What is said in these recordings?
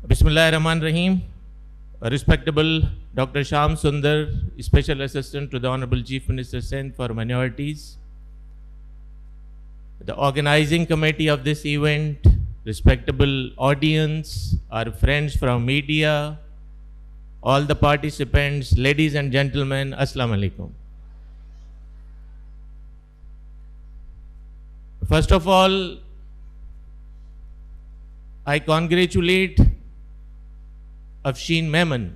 Bismillahirrahmanirrahim. Respectable Dr. Shyam Sundar, Special Assistant to the Honorable Chief Minister Sindh for Minorities, the organizing committee of this event, respectable audience, our friends from media, all the participants, ladies and gentlemen, Assalamu alaikum. First of all, I congratulate Afshin Memon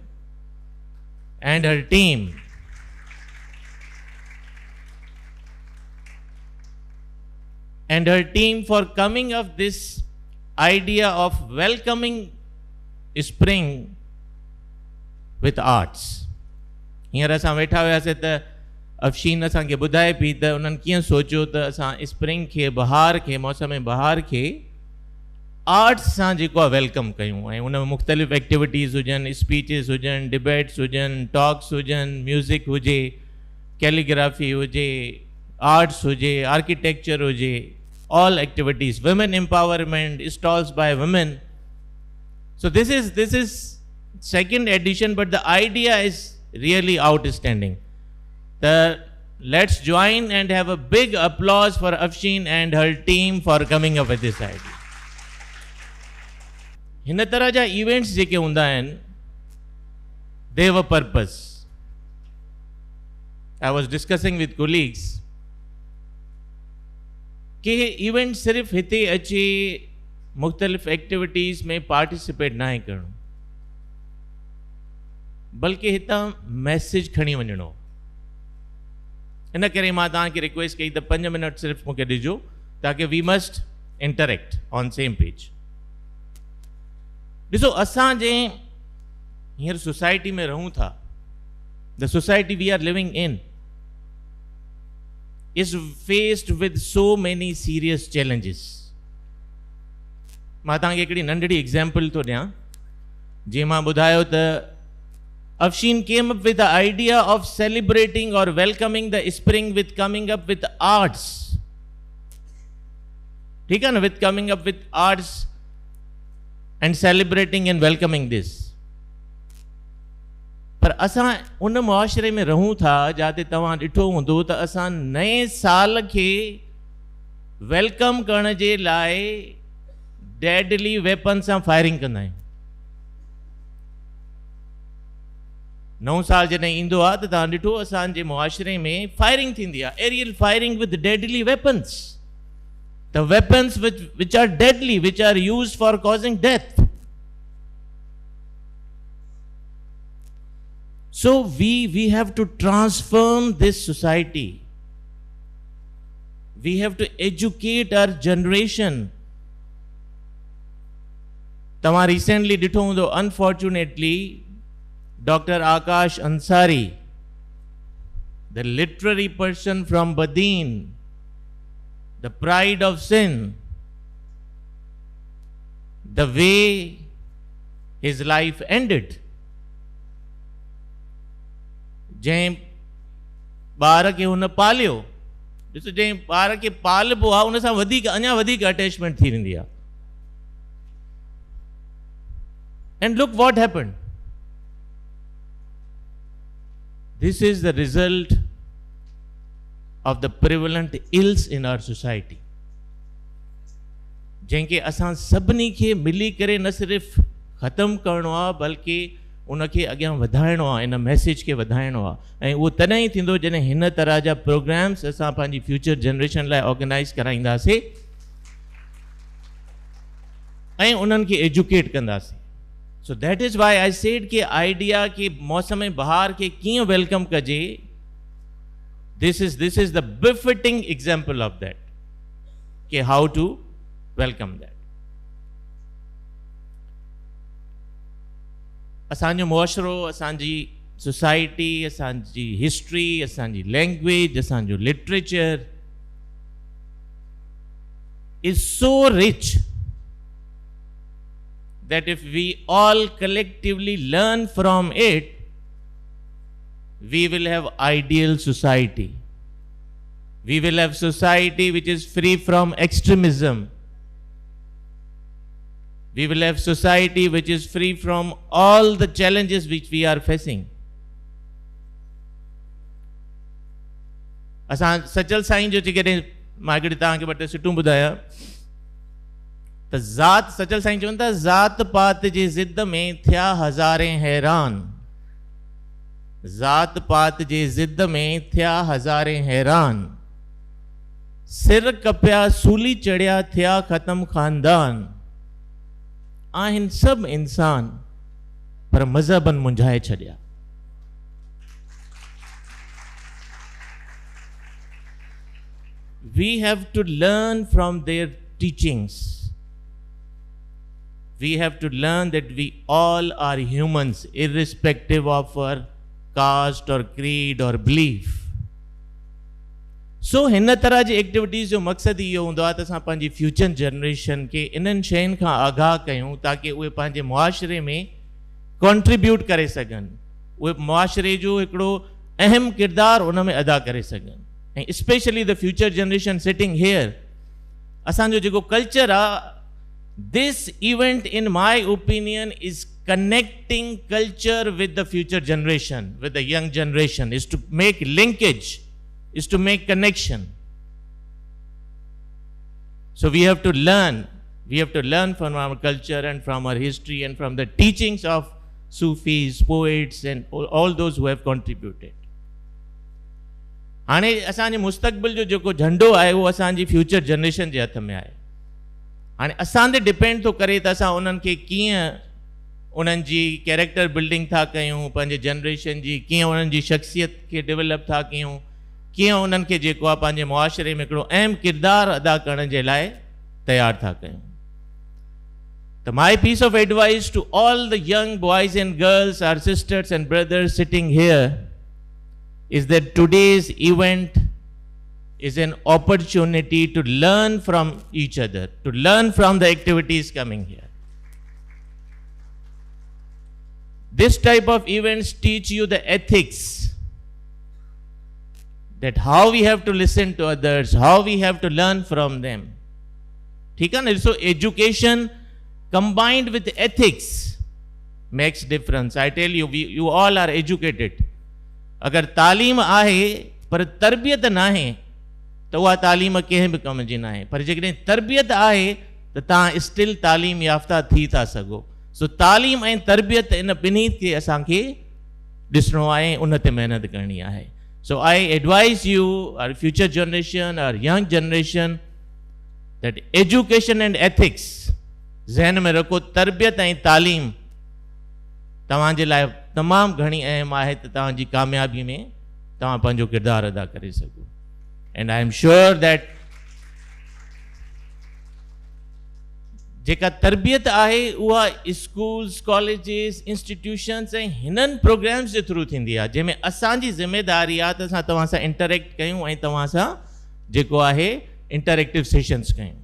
and her team for coming up this idea of welcoming spring with arts. Here असां वेठा हुआसीं त अफशीन असांखे ॿुधाए पई त उन्हनि कीअं सोचियो त असां स्प्रिंग खे बहार खे मौसम बहार खे आर्ट्स सां जेको आहे वेलकम कयूं ऐं उन में मुख़्तलिफ़ एक्टिविटीज़ हुजनि, स्पीचिस हुजनि, डिबेट्स हुजनि, टॉक्स हुजनि, म्यूज़िक हुजे, कैलीग्राफी हुजे, आर्ट्स हुजे, आर्किटेक्चर हुजे, all activities, women empowerment, stalls by women. So this is second edition, but the idea is really outstanding. Let's join and have a big applause for Afshin and her team for coming up with this idea. हिन तरह जा events जेके हूंदा आहिनि, they have a purpose. I was discussing with colleagues कि event सिर्फ हिते अचे मुख़्तलिफ़ एक्टिविटीज़ में पार्टिसिपेट ना आहे करणो, बल्कि हितां मैसेज खणी वञणो। इन करे मां तव्हांखे रिक्वेस्ट कई त 5 मिनट सिर्फ़ मूंखे ॾिजो ताकि we must interact on same page. ॾिसो, असां जे हींअर सोसाइटी में रहूं था, the society we are living in is faced with so many serious challenges. मां तव्हांखे हिकिड़ी नंढड़ी एग्जाम्पल थो ॾियां। जीअं मां ॿुधायो त Afshin came up with the idea of celebrating or welcoming the spring with coming up with arts. ठीक है ना, with coming up with arts and celebrating and welcoming this. पर असां उन मुआशरे में रहूं था जिते तव्हां ॾिठो हूंदो त असां नए साल खे वेलकम करण जे लाइ डेडली वेपन सां फायरिंग कंदा आहियूं। नओं साल जॾहिं ईंदो आहे त तव्हां ॾिठो असांजे मुआशरे में फायरिंग थींदी आहे, aerial firing with deadly weapons, the weapons which are deadly, which are used for causing death. So we have to transform this society. We have to educate our generation. तव्हां recently ॾिठो हूंदो, unfortunately, Dr. Akash Ansari, the literary person from Badin, the pride of Sindh, the way his life ended. जंहिं ॿार खे हुन पालियो, ॾिसो जंहिं ॿार खे पालबो आहे उन सां वधीक अञा वधीक अटैचमेंट थी वेंदी आहे। And look what happened, this is the result of the prevalent ills in our society, जंहिंखे असां सभिनी खे मिली करे न सिर्फ़ ख़तमु करणो आहे बल्कि उनखे अॻियां वधाइणो आहे, इन मैसेज खे वधाइणो आहे। ऐं उहो तॾहिं ई थींदो जॾहिं हिन तरह जा प्रोग्राम्स असां पंहिंजी फ्यूचर जनरेशन लाइ ऑर्गेनाइज़ कराईंदासीं ऐं उन्हनि खे एजुकेट कंदासीं। So that is why I said कि आइडिया कि मौसम बहार खे कीअं वेलकम कजे, this is the befitting example of that, कि हाउ टू वेलकम दैट। असांजो मुआशरो, असांजी सोसाइटी, असांजी हिस्ट्री, असांजी लैंग्वेज, असांजो literature is so rich that if we all collectively learn from it, we will have ideal society. We will have society which is free from extremism. We will have society which is free from all the challenges which we are facing. असां सचल साईं जो जेकॾहिं मां हिकिड़ी तव्हांखे ॿ टे सिटूं ॿुधायां त ज़ात सचल साईं चवनि था ज़ात पात जी ज़िद में थिया हज़ारे हैरान, ज़ात पात जी ज़िद में थिया हज़ारे हैरान, सिर कपिया सूली चढ़िया थिया ख़त्म ख़ानदान, आहिनि सभु इंसान पर मज़हबनि मुंझाए छॾिया। We have to learn from their teachings. We have to learn that we all are humans, irrespective of our caste or creed or belief. So हिन तरह जी एक्टिविटीज़ जो मक़सदु इहो हूंदो आहे त असां पंहिंजी फ्यूचर जनरेशन खे इन्हनि शयुनि खां आगाह कयूं ताकी उहे पंहिंजे मुआशरे में कॉन्ट्रीब्यूट करे सघनि, उहे मुआशरे जो हिकिड़ो अहम किरदारु उन में अदा करे सघनि। And especially the future generation sitting here, asanjo jeko culture this event in my opinion is connecting culture with the future generation, with the young generation, is to make linkage, is to make connection. So we have to learn from our culture and from our history and from the teachings of Sufis, poets and all those who have contributed. हाणे असांजे मुस्तक़बिल जो जेको झंडो आहे उहो असांजी future generation जे हथ में आहे। हाणे असां ते डिपेंड थो करे त असां उन्हनि खे कीअं उन्हनि जी कैरेक्टर बिल्डिंग था कयूं, पंहिंजे जनरेशन जी कीअं उन्हनि जी शख़्सियत खे डेवलप था कयूं, कीअं उन्हनि खे जेको आहे पंहिंजे मुआशरे में हिकिड़ो अहम किरदारु अदा करण जे लाइ तयारु था कयूं। त my piece of advice to all the young boys and girls, our sisters and brothers sitting here is that today's event is an opportunity to learn from each other, to learn from the activities coming here. This type of events teach you the ethics, that how we have to listen to others, how we have to learn from them. ठीक है ना? So education combined with ethics makes difference. I tell you, you all are educated. अगर तालीम आहे पर तरबियत न आहे त उहा तालीम कंहिं बि कम जी न आहे, पर जेकॾहिं तरबियत आहे त तव्हां स्टिल तालीम याफ़्ता थी था सघो। सो तालीम ऐं तरबियत इन ॿिन्ही खे असांखे ॾिसणो आहे, उन ते महिनत करणी आहे। So I advise you, our future generation, our young generation, that education and ethics ज़हन में रखो। तरबियत ऐं तालीम तव्हांजे लाइ तमामु घणी अहम आहे त तव्हांजी कामयाबी में तव्हां पंहिंजो किरदारु अदा करे सघो। And I am sure that जेका तरबियत आहे उहा स्कूल्स, कॉलेजिस, इंस्टीट्यूशन्स ऐं हिननि प्रोग्राम्स जे थ्रू थींदी आहे, जंहिंमें असांजी ज़िमेदारी आहे त असां तव्हां सां इंटरेक्ट कयूं ऐं तव्हां सां जेको आहे इंटरेक्टिव सेशन्स कयूं।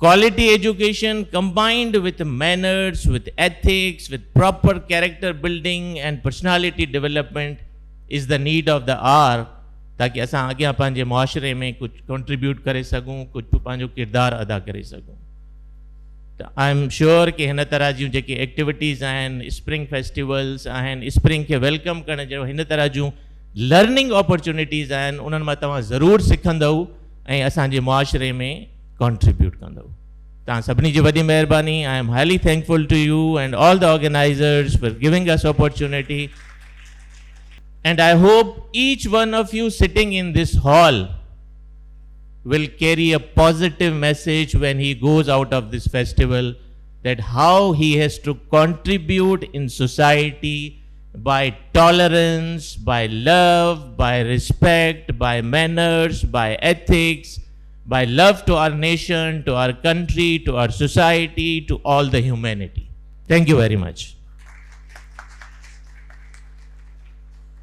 Quality education combined with manners, with ethics, with proper character building and personality development is the need of the hour, ताकि असां अॻियां पंहिंजे मुआशरे में कुझु कंट्रीब्यूट करे सघूं, कुझु पंहिंजो किरदारु अदा करे सघूं। त आई एम श्योर कि हिन तरह जूं जेके एक्टिविटीज़ आहिनि, स्प्रिंग फेस्टिवल्स आहिनि, स्प्रिंग खे वेलकम करण जो हिन तरह जूं लर्निंग अपॉर्चुनिटीज़ आहिनि, उन्हनि मां तव्हां ज़रूरु सिखंदव ऐं असांजे मुआशरे में contribute कंदव। तव्हां सभिनी जी वॾी महिरबानी। I am highly thankful to you and all the organisers for giving us opportunity, and I hope each one of you sitting in this hall will carry a positive message when he goes out of this festival, that how he has to contribute in society by tolerance, by love, by respect, by manners, by ethics, by love to our nation, to our country, to our society, to all the humanity. Thank you very much.